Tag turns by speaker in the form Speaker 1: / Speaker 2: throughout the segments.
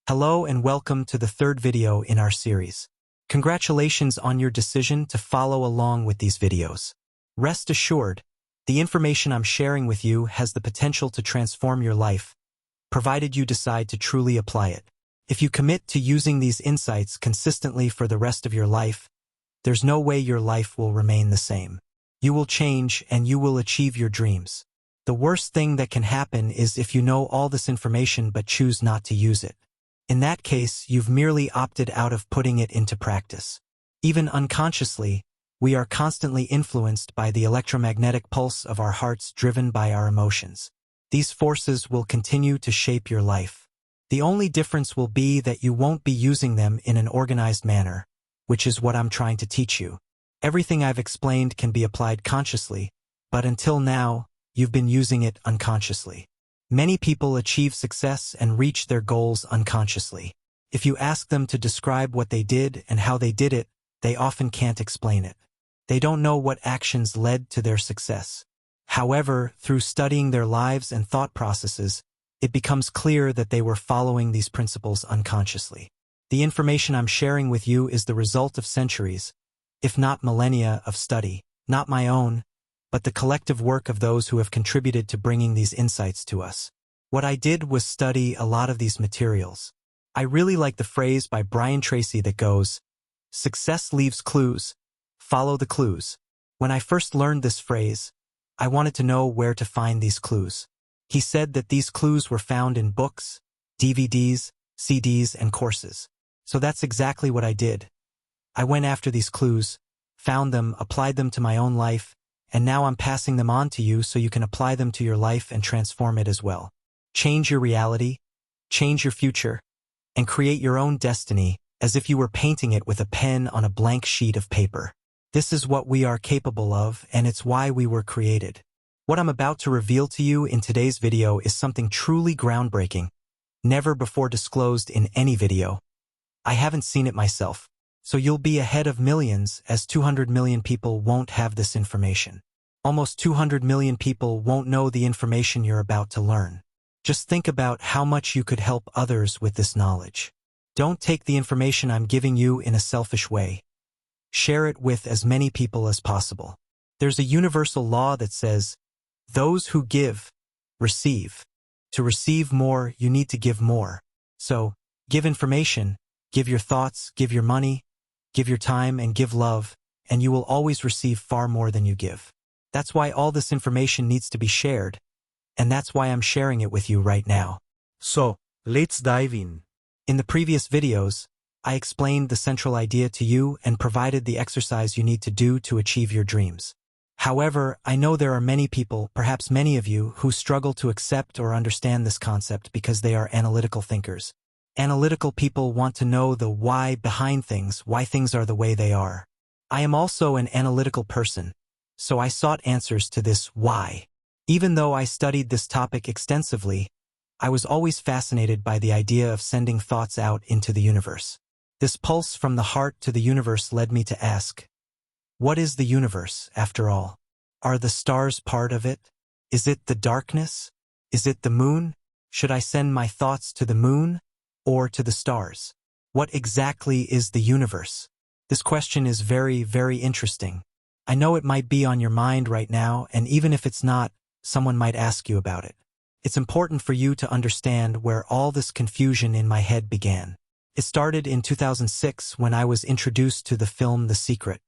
Speaker 1: Hello and welcome to the third video in our series. Congratulations on your decision to follow along with these videos. Rest assured, the information I'm sharing with you has the potential to transform your life, provided you decide to truly apply it. If you commit to using these insights consistently for the rest of your life, there's no way your life will remain the same. You will change and you will achieve your dreams. The worst thing that can happen is if you know all this information but choose not to use it. In that case, you've merely opted out of putting it into practice. Even unconsciously, we are constantly influenced by the electromagnetic pulse of our hearts driven by our emotions. These forces will continue to shape your life. The only difference will be that you won't be using them in an organized manner, which is what I'm trying to teach you. Everything I've explained can be applied consciously, but until now, you've been using it unconsciously. Many people achieve success and reach their goals unconsciously. If you ask them to describe what they did and how they did it, they often can't explain it. They don't know what actions led to their success. However, through studying their lives and thought processes, it becomes clear that they were following these principles unconsciously. The information I'm sharing with you is the result of centuries, if not millennia, of study, not my own, but the collective work of those who have contributed to bringing these insights to us. What I did was study a lot of these materials. I really like the phrase by Brian Tracy that goes, "Success leaves clues, follow the clues." When I first learned this phrase, I wanted to know where to find these clues. He said that these clues were found in books, DVDs, CDs, and courses. So that's exactly what I did. I went after these clues, found them, applied them to my own life, and now I'm passing them on to you so you can apply them to your life and transform it as well. Change your reality, change your future, and create your own destiny as if you were painting it with a pen on a blank sheet of paper. This is what we are capable of, and it's why we were created. What I'm about to reveal to you in today's video is something truly groundbreaking, never before disclosed in any video. I haven't seen it myself. So you'll be ahead of millions, as 200 million people won't have this information. Almost 200 million people won't know the information you're about to learn. Just think about how much you could help others with this knowledge. Don't take the information I'm giving you in a selfish way. Share it with as many people as possible. There's a universal law that says, those who give, receive. To receive more, you need to give more. So, give information, give your thoughts, give your money, give your time, and give love, and you will always receive far more than you give. That's why all this information needs to be shared, and that's why I'm sharing it with you right now.
Speaker 2: So, let's dive in.
Speaker 1: In the previous videos, I explained the central idea to you and provided the exercise you need to do to achieve your dreams. However, I know there are many people, perhaps many of you, who struggle to accept or understand this concept because they are analytical thinkers. Analytical people want to know the why behind things, why things are the way they are. I am also an analytical person, so I sought answers to this why. Even though I studied this topic extensively, I was always fascinated by the idea of sending thoughts out into the universe. This pulse from the heart to the universe led me to ask, what is the universe, after all? Are the stars part of it? Is it the darkness? Is it the moon? Should I send my thoughts to the moon? Or to the stars? What exactly is the universe? This question is very, very interesting. I know it might be on your mind right now, and even if it's not, someone might ask you about it. It's important for you to understand where all this confusion in my head began. It started in 2006 when I was introduced to the film The Secret.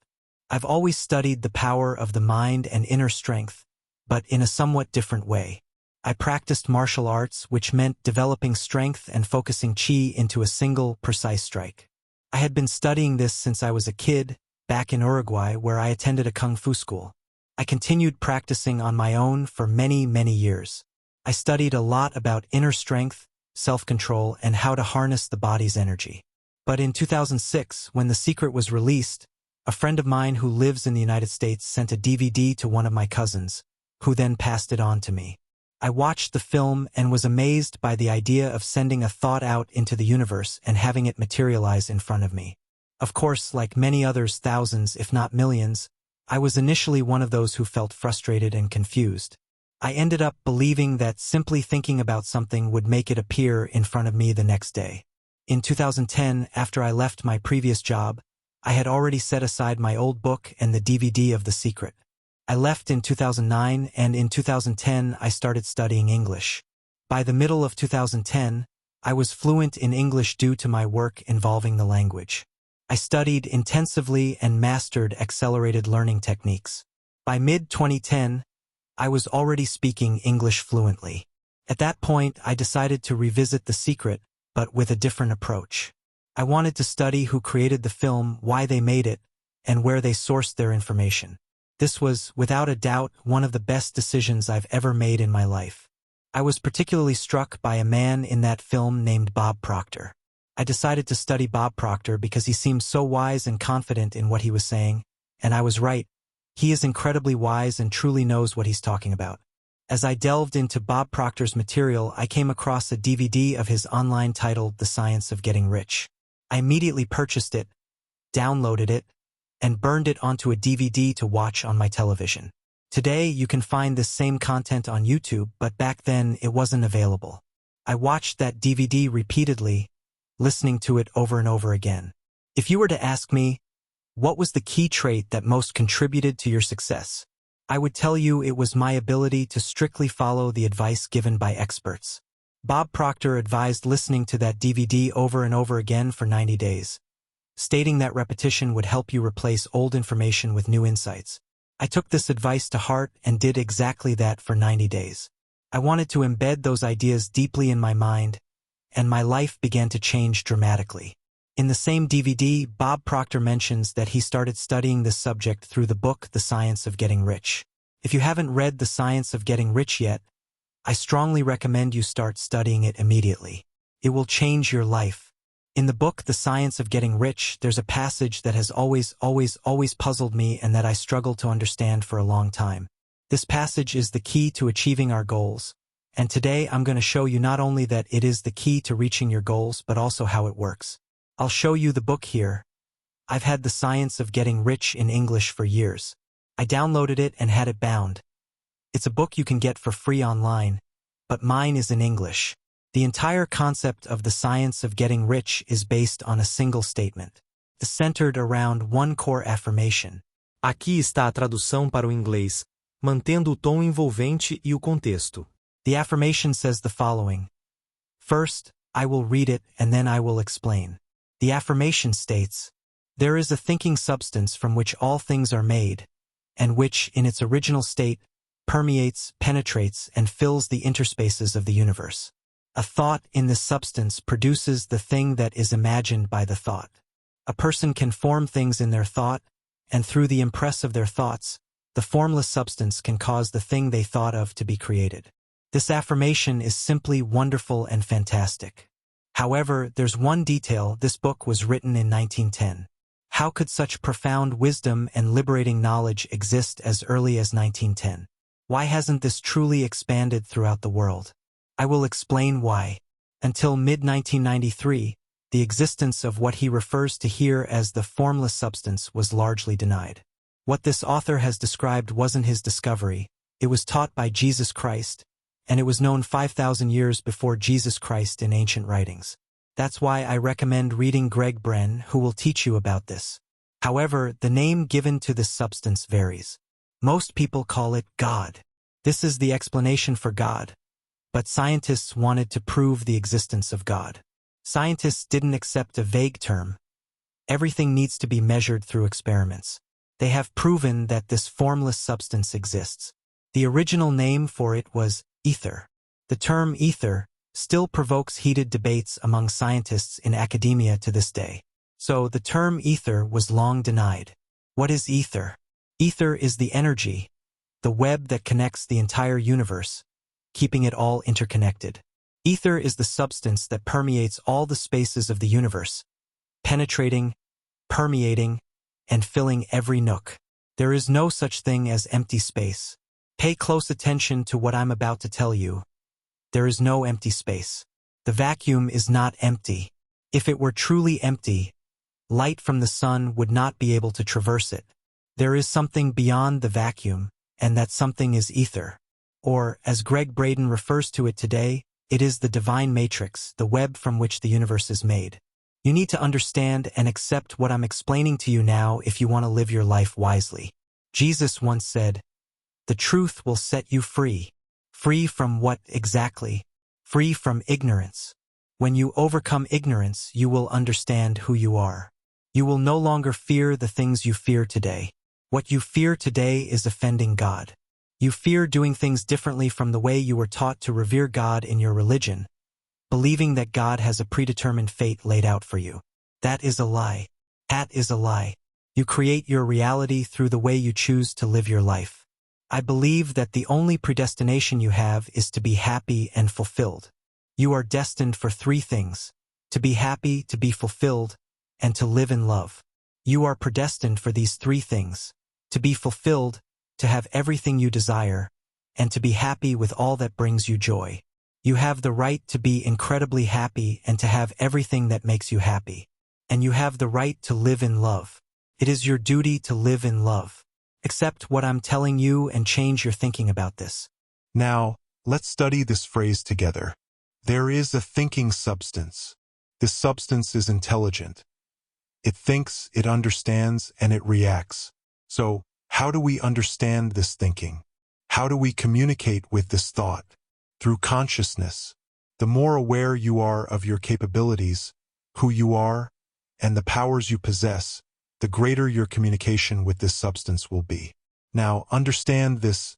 Speaker 1: I've always studied the power of the mind and inner strength, but in a somewhat different way. I practiced martial arts, which meant developing strength and focusing chi into a single, precise strike. I had been studying this since I was a kid, back in Uruguay, where I attended a kung fu school. I continued practicing on my own for many, many years. I studied a lot about inner strength, self-control, and how to harness the body's energy. But in 2006, when The Secret was released, a friend of mine who lives in the United States sent a DVD to one of my cousins, who then passed it on to me. I watched the film and was amazed by the idea of sending a thought out into the universe and having it materialize in front of me. Of course, like many others, thousands, if not millions, I was initially one of those who felt frustrated and confused. I ended up believing that simply thinking about something would make it appear in front of me the next day. In 2010, after I left my previous job, I had already set aside my old book and the DVD of The Secret. I left in 2009, and in 2010 I started studying English. By the middle of 2010, I was fluent in English due to my work involving the language. I studied intensively and mastered accelerated learning techniques. By mid-2010, I was already speaking English fluently. At that point, I decided to revisit The Secret, but with a different approach. I wanted to study who created the film, why they made it, and where they sourced their information. This was, without a doubt, one of the best decisions I've ever made in my life. I was particularly struck by a man in that film named Bob Proctor. I decided to study Bob Proctor because he seemed so wise and confident in what he was saying, and I was right. He is incredibly wise and truly knows what he's talking about. As I delved into Bob Proctor's material, I came across a DVD of his online titled The Science of Getting Rich. I immediately purchased it, downloaded it, and burned it onto a DVD to watch on my television. Today, you can find this same content on YouTube, but back then it wasn't available. I watched that DVD repeatedly, listening to it over and over again. If you were to ask me, what was the key trait that most contributed to your success? I would tell you it was my ability to strictly follow the advice given by experts. Bob Proctor advised listening to that DVD over and over again for 90 days, stating that repetition would help you replace old information with new insights. I took this advice to heart and did exactly that for 90 days. I wanted to embed those ideas deeply in my mind, and my life began to change dramatically. In the same DVD, Bob Proctor mentions that he started studying this subject through the book The Science of Getting Rich. If you haven't read The Science of Getting Rich yet, I strongly recommend you start studying it immediately. It will change your life. In the book The Science of Getting Rich, there's a passage that has always puzzled me and that I struggled to understand for a long time. This passage is the key to achieving our goals, and today I'm going to show you not only that it is the key to reaching your goals, but also how it works. I'll show you the book here. I've had The Science of Getting Rich in English for years. I downloaded it and had it bound. It's a book you can get for free online, but mine is in English. The entire concept of The Science of Getting Rich is based on a single statement. It's centered around one core affirmation.
Speaker 2: Aqui está a tradução para o inglês, mantendo o tom envolvente e o contexto.
Speaker 1: The affirmation says the following. First, I will read it and then I will explain. The affirmation states, there is a thinking substance from which all things are made, and which, in its original state, permeates, penetrates, and fills the interspaces of the universe. A thought in this substance produces the thing that is imagined by the thought. A person can form things in their thought, and through the impress of their thoughts, the formless substance can cause the thing they thought of to be created. This affirmation is simply wonderful and fantastic. However, there's one detail: this book was written in 1910. How could such profound wisdom and liberating knowledge exist as early as 1910? Why hasn't this truly expanded throughout the world? I will explain why. Until mid-1993, the existence of what he refers to here as the formless substance was largely denied. What this author has described wasn't his discovery. It was taught by Jesus Christ, and it was known 5,000 years before Jesus Christ in ancient writings. That's why I recommend reading Greg Bren, who will teach you about this. However, the name given to this substance varies. Most people call it God. This is the explanation for God. But scientists wanted to prove the existence of God. Scientists didn't accept a vague term. Everything needs to be measured through experiments. They have proven that this formless substance exists. The original name for it was ether. The term ether still provokes heated debates among scientists in academia to this day. So the term ether was long denied. What is ether? Ether is the energy, the web that connects the entire universe, keeping it all interconnected. Ether is the substance that permeates all the spaces of the universe, penetrating, permeating, and filling every nook. There is no such thing as empty space. Pay close attention to what I'm about to tell you. There is no empty space. The vacuum is not empty. If it were truly empty, light from the sun would not be able to traverse it. There is something beyond the vacuum, and that something is ether. Or, as Greg Braden refers to it today, It is the divine matrix, the web from which the universe is made. You need to understand and accept what I'm explaining to you now if you want to live your life wisely. Jesus once said, "The truth will set you free." Free from what exactly? Free from ignorance. When you overcome ignorance, you will understand who you are. You will no longer fear the things you fear today. What you fear today is offending God. You fear doing things differently from the way you were taught to revere God in your religion, believing that God has a predetermined fate laid out for you. That is a lie. That is a lie. You create your reality through the way you choose to live your life. I believe that the only predestination you have is to be happy and fulfilled. You are destined for three things: to be happy, to be fulfilled, and to live in love. You are predestined for these three things: to be fulfilled, to have everything you desire, and to be happy with all that brings you joy. You have the right to be incredibly happy and to have everything that makes you happy. And you have the right to live in love. It is your duty to live in love. Accept what I'm telling you and change your thinking about this.
Speaker 3: Now, let's study this phrase together. There is a thinking substance. This substance is intelligent. It thinks, it understands, and it reacts. So, how do we understand this thinking? How do we communicate with this thought? Through consciousness. The more aware you are of your capabilities, who you are, and the powers you possess, the greater your communication with this substance will be. Now, understand this.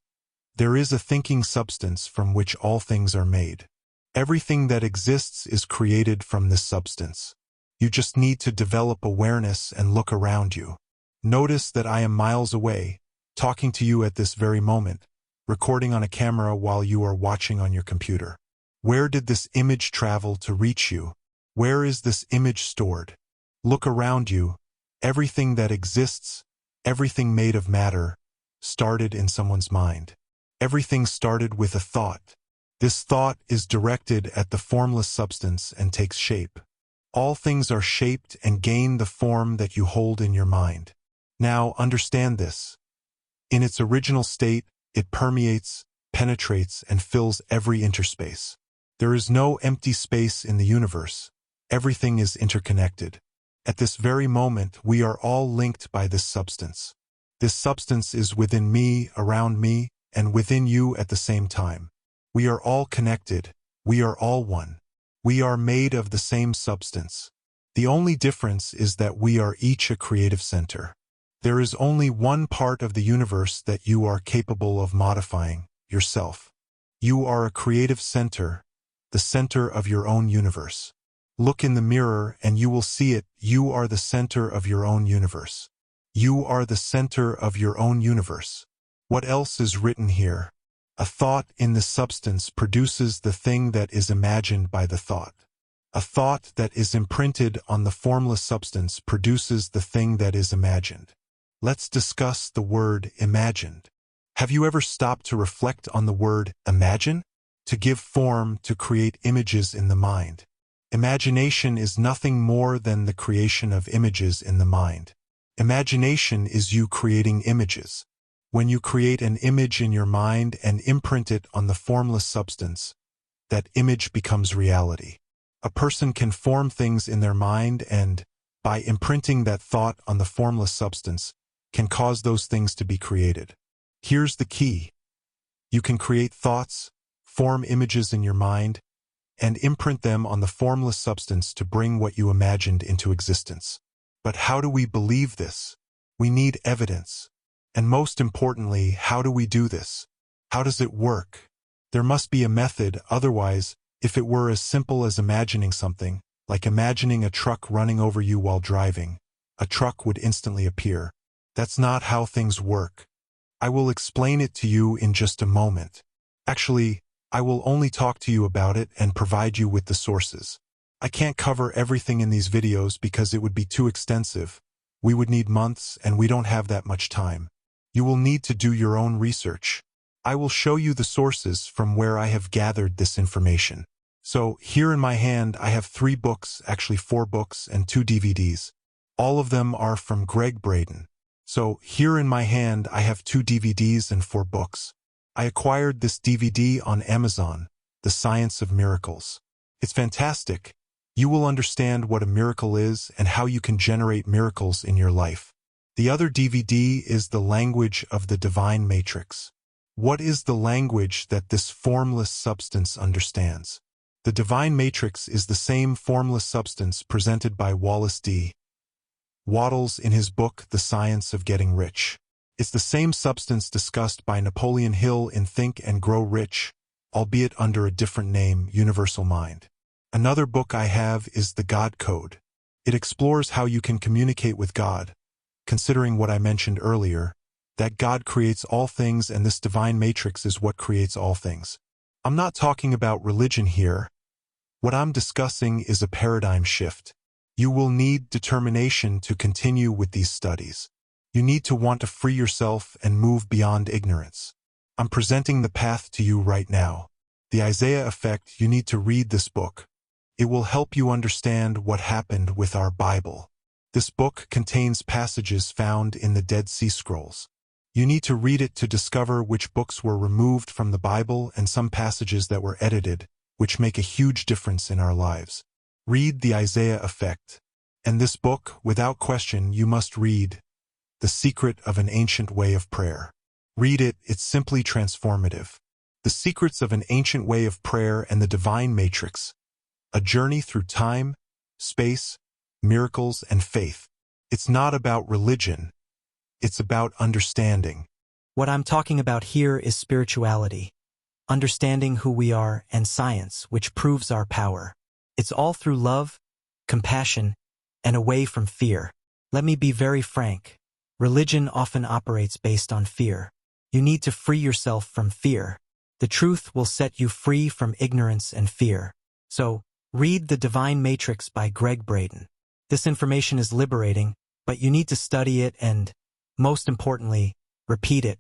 Speaker 3: There is a thinking substance from which all things are made. Everything that exists is created from this substance. You just need to develop awareness and look around you. Notice that I am miles away, talking to you at this very moment, recording on a camera while you are watching on your computer. Where did this image travel to reach you? Where is this image stored? Look around you. Everything that exists, everything made of matter, started in someone's mind. Everything started with a thought. This thought is directed at the formless substance and takes shape. All things are shaped and gain the form that you hold in your mind. Now, understand this. In its original state, it permeates, penetrates, and fills every interspace. There is no empty space in the universe. Everything is interconnected. At this very moment, we are all linked by this substance. This substance is within me, around me, and within you at the same time. We are all connected. We are all one. We are made of the same substance. The only difference is that we are each a creative center. There is only one part of the universe that you are capable of modifying, yourself. You are a creative center, the center of your own universe. Look in the mirror and you will see it. You are the center of your own universe. You are the center of your own universe. What else is written here? A thought in the substance produces the thing that is imagined by the thought. A thought that is imprinted on the formless substance produces the thing that is imagined. Let's discuss the word imagined. Have you ever stopped to reflect on the word imagine? To give form, to create images in the mind. Imagination is nothing more than the creation of images in the mind. Imagination is you creating images. When you create an image in your mind and imprint it on the formless substance, that image becomes reality. A person can form things in their mind and, by imprinting that thought on the formless substance, can cause those things to be created. Here's the key. You can create thoughts, form images in your mind, and imprint them on the formless substance to bring what you imagined into existence. But how do we believe this? We need evidence. And most importantly, how do we do this? How does it work? There must be a method, otherwise, if it were as simple as imagining something, like imagining a truck running over you while driving, a truck would instantly appear. That's not how things work. I will explain it to you in just a moment. Actually, I will only talk to you about it and provide you with the sources. I can't cover everything in these videos because it would be too extensive. We would need months and we don't have that much time. You will need to do your own research. I will show you the sources from where I have gathered this information. So, here in my hand I have 3 books, actually 4 books and 2 DVDs. All of them are from Greg Braden. So, here in my hand I have 2 DVDs and 4 books. I acquired this DVD on Amazon. the science of miracles. It's fantastic. You will understand what a miracle is and how you can generate miracles in your life. The other DVD is The Language of the Divine Matrix. What is the language that this formless substance understands? The divine matrix is the same formless substance presented by Wallace D. Wattles in his book The Science of Getting Rich. It's the same substance discussed by Napoleon Hill in Think and Grow Rich, albeit under a different name, Universal Mind. Another book I have is The God Code. It explores how you can communicate with God, considering what I mentioned earlier, that God creates all things and this divine matrix is what creates all things. I'm not talking about religion here. What I'm discussing is a paradigm shift. You will need determination to continue with these studies. You need to want to free yourself and move beyond ignorance. I'm presenting the path to you right now. The Isaiah Effect, you need to read this book. It will help you understand what happened with our Bible. This book contains passages found in the Dead Sea Scrolls. You need to read it to discover which books were removed from the Bible and some passages that were edited, which make a huge difference in our lives. Read The Isaiah Effect. And this book, without question, you must read The Secret of an Ancient Way of Prayer. Read it, it's simply transformative. The Secrets of an Ancient Way of Prayer and the Divine Matrix. A journey through time, space, miracles, and faith. It's not about religion. It's about understanding.
Speaker 1: What I'm talking about here is spirituality, understanding who we are, and science, which proves our power. It's all through love, compassion, and away from fear. Let me be very frank. Religion often operates based on fear. You need to free yourself from fear. The truth will set you free from ignorance and fear. So, read The Divine Matrix by Greg Braden. This information is liberating, but you need to study it and, most importantly, repeat it.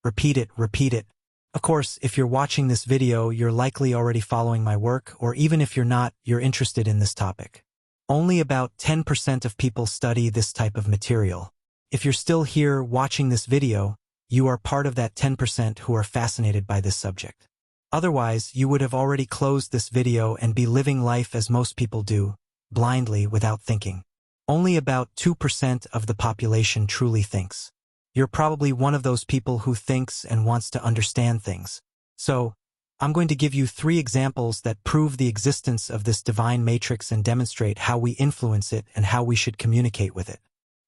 Speaker 1: Repeat it, repeat it. Of course, if you're watching this video, you're likely already following my work, or even if you're not, you're interested in this topic. Only about 10% of people study this type of material. If you're still here watching this video, you are part of that 10% who are fascinated by this subject. Otherwise, you would have already closed this video and be living life as most people do, blindly without thinking. Only about 2% of the population truly thinks. You're probably one of those people who thinks and wants to understand things. So, I'm going to give you 3 examples that prove the existence of this divine matrix and demonstrate how we influence it and how we should communicate with it.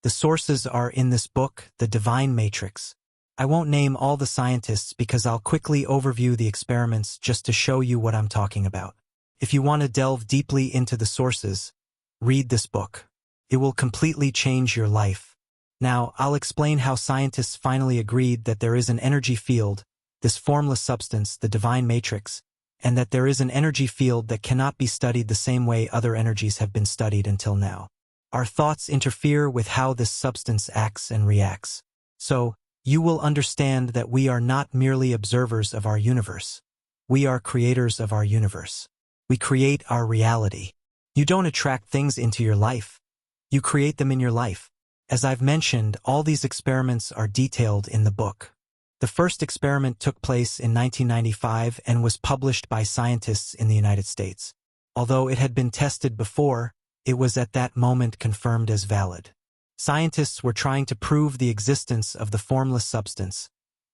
Speaker 1: The sources are in this book, The Divine Matrix. I won't name all the scientists because I'll quickly overview the experiments just to show you what I'm talking about. If you want to delve deeply into the sources, read this book. It will completely change your life. Now, I'll explain how scientists finally agreed that there is an energy field, this formless substance, the divine matrix, and that there is an energy field that cannot be studied the same way other energies have been studied until now. Our thoughts interfere with how this substance acts and reacts. So, you will understand that we are not merely observers of our universe. We are creators of our universe. We create our reality. You don't attract things into your life. You create them in your life. As I've mentioned, all these experiments are detailed in the book. The first experiment took place in 1995 and was published by scientists in the United States. Although it had been tested before, it was at that moment confirmed as valid. Scientists were trying to prove the existence of the formless substance,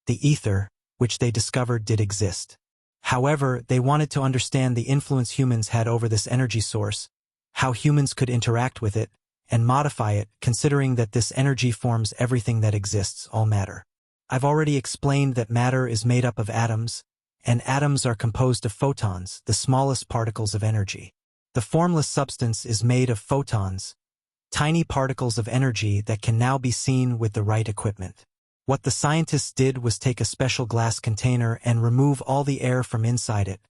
Speaker 1: the ether, which they discovered did exist. However, they wanted to understand the influence humans had over this energy source, how humans could interact with it, and modify it, considering that this energy forms everything that exists, all matter. I've already explained that matter is made up of atoms, and atoms are composed of photons, the smallest particles of energy. The formless substance is made of photons, tiny particles of energy that can now be seen with the right equipment. What the scientists did was take a special glass container and remove all the air from inside it,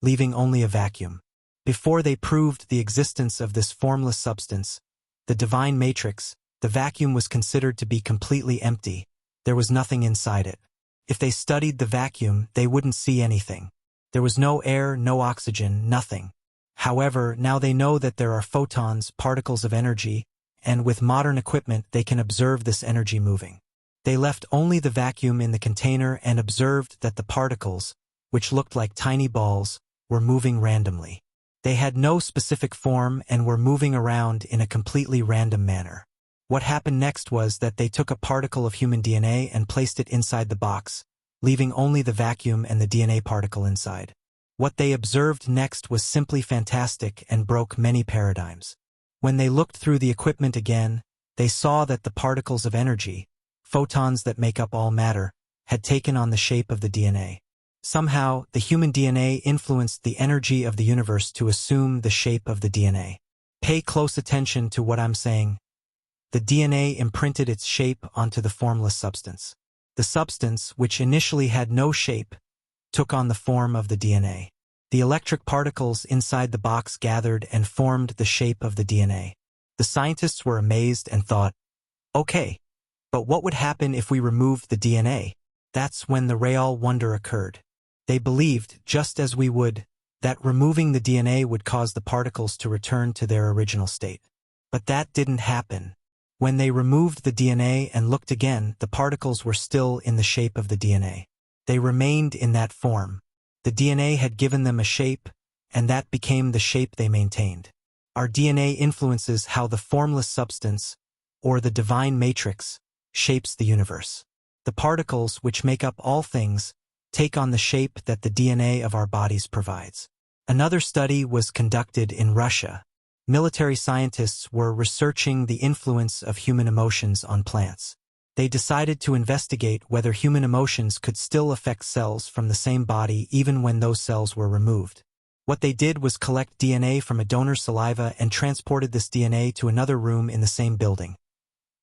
Speaker 1: leaving only a vacuum. Before they proved the existence of this formless substance, the divine matrix, the vacuum was considered to be completely empty. There was nothing inside it. If they studied the vacuum, they wouldn't see anything. There was no air, no oxygen, nothing. However, now they know that there are photons, particles of energy, and with modern equipment they can observe this energy moving. They left only the vacuum in the container and observed that the particles, which looked like tiny balls, were moving randomly. They had no specific form and were moving around in a completely random manner. What happened next was that they took a particle of human DNA and placed it inside the box, leaving only the vacuum and the DNA particle inside. What they observed next was simply fantastic and broke many paradigms. When they looked through the equipment again, they saw that the particles of energy, photons that make up all matter, had taken on the shape of the DNA. Somehow, the human DNA influenced the energy of the universe to assume the shape of the DNA. Pay close attention to what I'm saying. The DNA imprinted its shape onto the formless substance. The substance, which initially had no shape, took on the form of the DNA. The electric particles inside the box gathered and formed the shape of the DNA. The scientists were amazed and thought, okay, but what would happen if we removed the DNA? That's when the real wonder occurred. They believed, just as we would, that removing the DNA would cause the particles to return to their original state. But that didn't happen. When they removed the DNA and looked again, the particles were still in the shape of the DNA. They remained in that form. The DNA had given them a shape, and that became the shape they maintained. Our DNA influences how the formless substance, or the divine matrix, shapes the universe. The particles, which make up all things, take on the shape that the DNA of our bodies provides. Another study was conducted in Russia. Military scientists were researching the influence of human emotions on plants. They decided to investigate whether human emotions could still affect cells from the same body even when those cells were removed. What they did was collect DNA from a donor's saliva and transported this DNA to another room in the same building,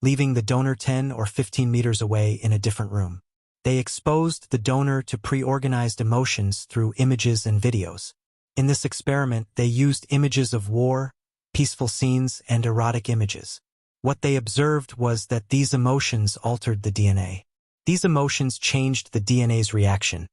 Speaker 1: leaving the donor 10 or 15 meters away in a different room. They exposed the donor to pre-organized emotions through images and videos. In this experiment, they used images of war, peaceful scenes, and erotic images. What they observed was that these emotions altered the DNA. These emotions changed the DNA's reaction.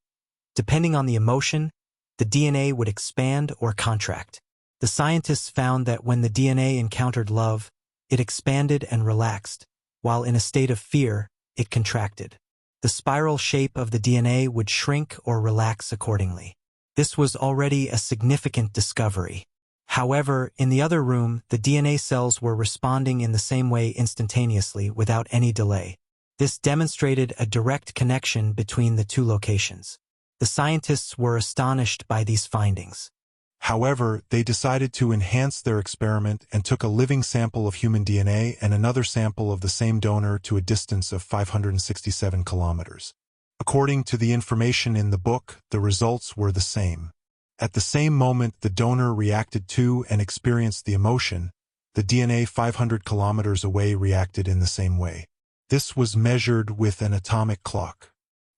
Speaker 1: Depending on the emotion, the DNA would expand or contract. The scientists found that when the DNA encountered love, it expanded and relaxed, while in a state of fear, it contracted. The spiral shape of the DNA would shrink or relax accordingly. This was already a significant discovery. However, in the other room, the DNA cells were responding in the same way instantaneously without any delay. This demonstrated a direct connection between the two locations. The scientists were astonished by these findings.
Speaker 3: However, they decided to enhance their experiment and took a living sample of human DNA and another sample of the same donor to a distance of 567 kilometers. According to the information in the book, the results were the same. At the same moment the donor reacted to and experienced the emotion, the DNA 500 kilometers away reacted in the same way. This was measured with an atomic clock.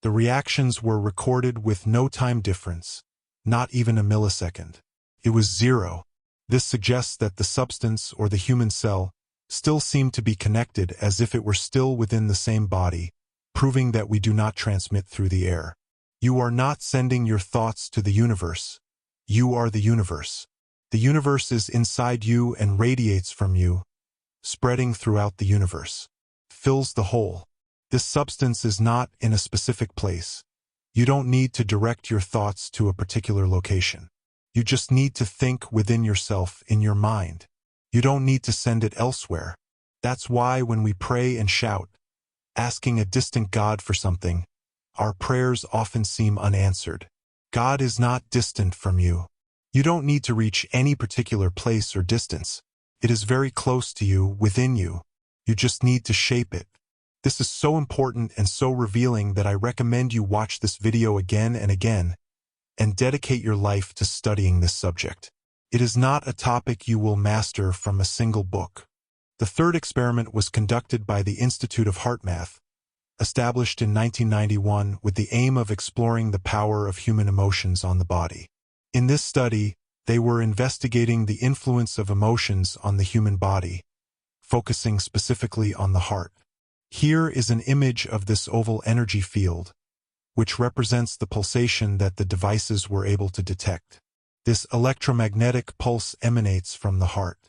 Speaker 3: The reactions were recorded with no time difference, not even a millisecond. It was zero. This suggests that the substance or the human cell still seemed to be connected as if it were still within the same body, proving that we do not transmit through the air. You are not sending your thoughts to the universe. You are the universe. The universe is inside you and radiates from you, spreading throughout the universe. Fills the whole. This substance is not in a specific place. You don't need to direct your thoughts to a particular location. You just need to think within yourself in your mind. You don't need to send it elsewhere. That's why when we pray and shout, asking a distant God for something, our prayers often seem unanswered. God is not distant from you. You don't need to reach any particular place or distance. It is very close to you, within you. You just need to shape it. This is so important and so revealing that I recommend you watch this video again and again, and dedicate your life to studying this subject. It is not a topic you will master from a single book. The third experiment was conducted by the Institute of Heart Math, established in 1991 with the aim of exploring the power of human emotions on the body. In this study, they were investigating the influence of emotions on the human body, focusing specifically on the heart. Here is an image of this oval energy field, which represents the pulsation that the devices were able to detect. This electromagnetic pulse emanates from the heart.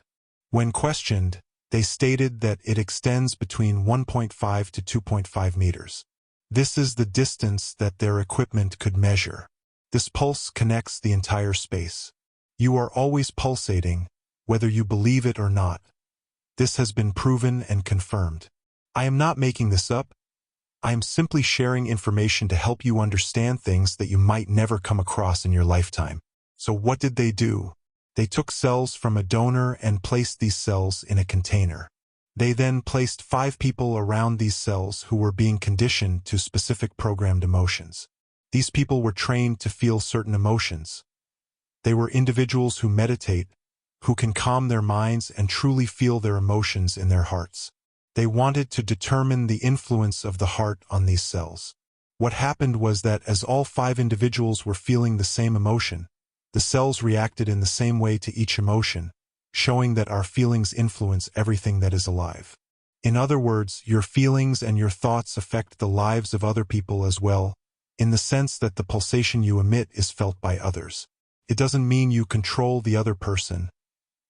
Speaker 3: When questioned, they stated that it extends between 1.5 to 2.5 meters. This is the distance that their equipment could measure. This pulse connects the entire space. You are always pulsating, whether you believe it or not. This has been proven and confirmed. I am not making this up. I am simply sharing information to help you understand things that you might never come across in your lifetime. So what did they do? They took cells from a donor and placed these cells in a container. They then placed 5 people around these cells who were being conditioned to specific programmed emotions. These people were trained to feel certain emotions. They were individuals who meditate, who can calm their minds and truly feel their emotions in their hearts. They wanted to determine the influence of the heart on these cells. What happened was that as all 5 individuals were feeling the same emotion, the cells reacted in the same way to each emotion, showing that our feelings influence everything that is alive. In other words, your feelings and your thoughts affect the lives of other people as well, in the sense that the pulsation you emit is felt by others. It doesn't mean you control the other person,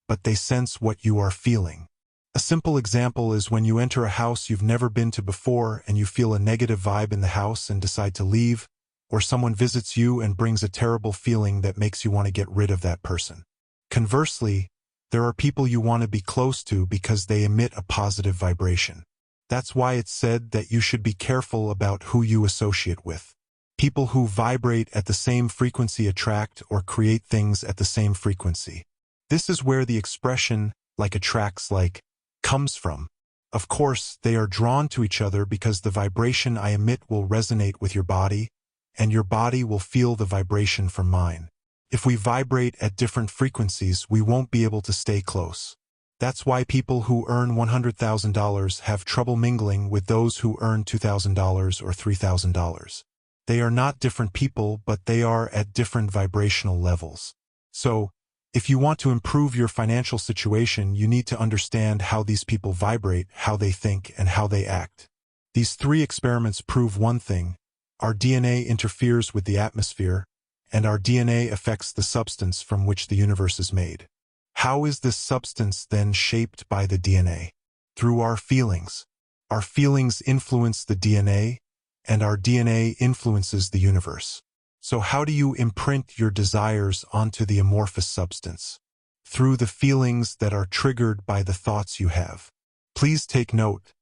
Speaker 3: but they sense what you are feeling. A simple example is when you enter a house you've never been to before and you feel a negative vibe in the house and decide to leave, or someone visits you and brings a terrible feeling that makes you want to get rid of that person. Conversely, there are people you want to be close to because they emit a positive vibration. That's why it's said that you should be careful about who you associate with. People who vibrate at the same frequency attract or create things at the same frequency. This is where the expression, like attracts like, comes from. Of course, they are drawn to each other because the vibration I emit will resonate with your body, and your body will feel the vibration from mine. If we vibrate at different frequencies, we won't be able to stay close. That's why people who earn $100,000 have trouble mingling with those who earn $2,000 or $3,000. They are not different people, but they are at different vibrational levels. So, if you want to improve your financial situation, you need to understand how these people vibrate, how they think, and how they act. These 3 experiments prove one thing: our DNA interferes with the atmosphere, and our DNA affects the substance from which the universe is made. How is this substance then shaped by the DNA? Through our feelings. Our feelings influence the DNA, and our DNA influences the universe. So how do you imprint your desires onto the amorphous substance? Through the feelings that are triggered by the thoughts you have. Please take note.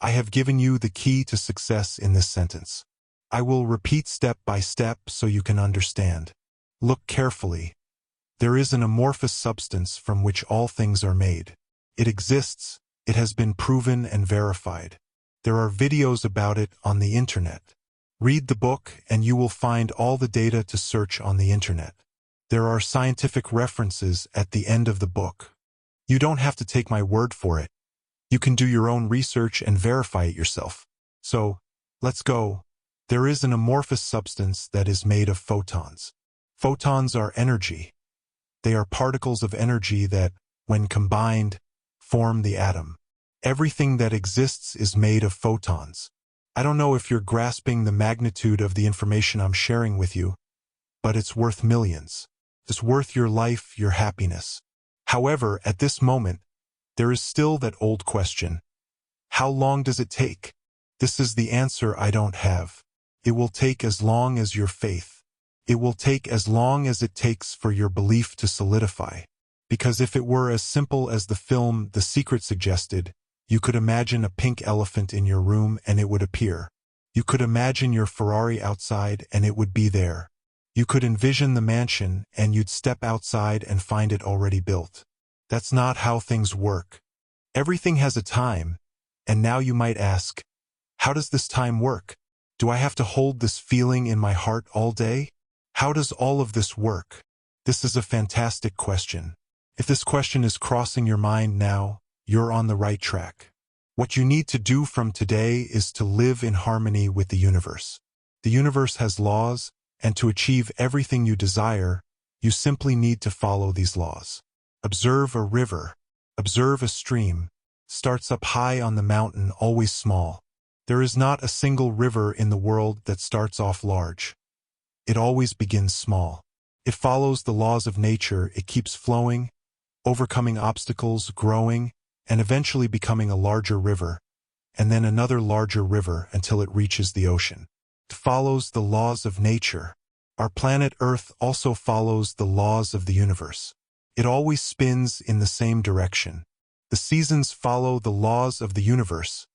Speaker 3: I have given you the key to success in this sentence. I will repeat step by step so you can understand. Look carefully. There is an amorphous substance from which all things are made. It exists. It has been proven and verified. There are videos about it on the internet. Read the book and you will find all the data to search on the internet. There are scientific references at the end of the book. You don't have to take my word for it. You can do your own research and verify it yourself. So, let's go. There is an amorphous substance that is made of photons. Photons are energy. They are particles of energy that, when combined, form the atom. Everything that exists is made of photons. I don't know if you're grasping the magnitude of the information I'm sharing with you, but it's worth millions. It's worth your life, your happiness. However, at this moment, there is still that old question. How long does it take? This is the answer I don't have. It will take as long as your faith. It will take as long as it takes for your belief to solidify. Because if it were as simple as the film The Secret suggested, you could imagine a pink elephant in your room and it would appear. You could imagine your Ferrari outside and it would be there. You could envision the mansion and you'd step outside and find it already built. That's not how things work. Everything has a time, and now you might ask, how does this time work? Do I have to hold this feeling in my heart all day? How does all of this work? This is a fantastic question. If this question is crossing your mind now, you're on the right track. What you need to do from today is to live in harmony with the universe. The universe has laws, and to achieve everything you desire, you simply need to follow these laws. Observe a river. Observe a stream. Starts up high on the mountain, always small. There is not a single river in the world that starts off large. It always begins small. It follows the laws of nature. It keeps flowing, overcoming obstacles, growing, and eventually becoming a larger river, and then another larger river until it reaches the ocean. It follows the laws of nature. Our planet Earth also follows the laws of the universe. It always spins in the same direction. The seasons follow the laws of the universe,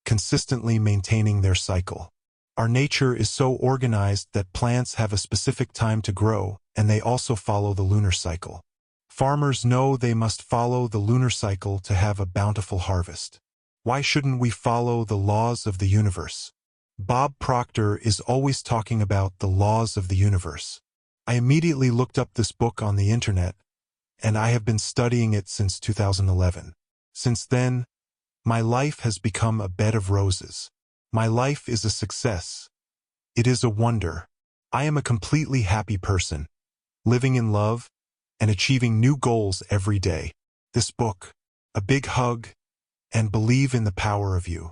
Speaker 3: consistently maintaining their cycle. Our nature is so organized that plants have a specific time to grow, and they also follow the lunar cycle. Farmers know they must follow the lunar cycle to have a bountiful harvest. Why shouldn't we follow the laws of the universe? Bob Proctor is always talking about the laws of the universe. I immediately looked up this book on the internet, and I have been studying it since 2011. Since then, my life has become a bed of roses. My life is a success. It is a wonder. I am a completely happy person, living in love and achieving new goals every day. This book, a big hug, and believe in the power of you.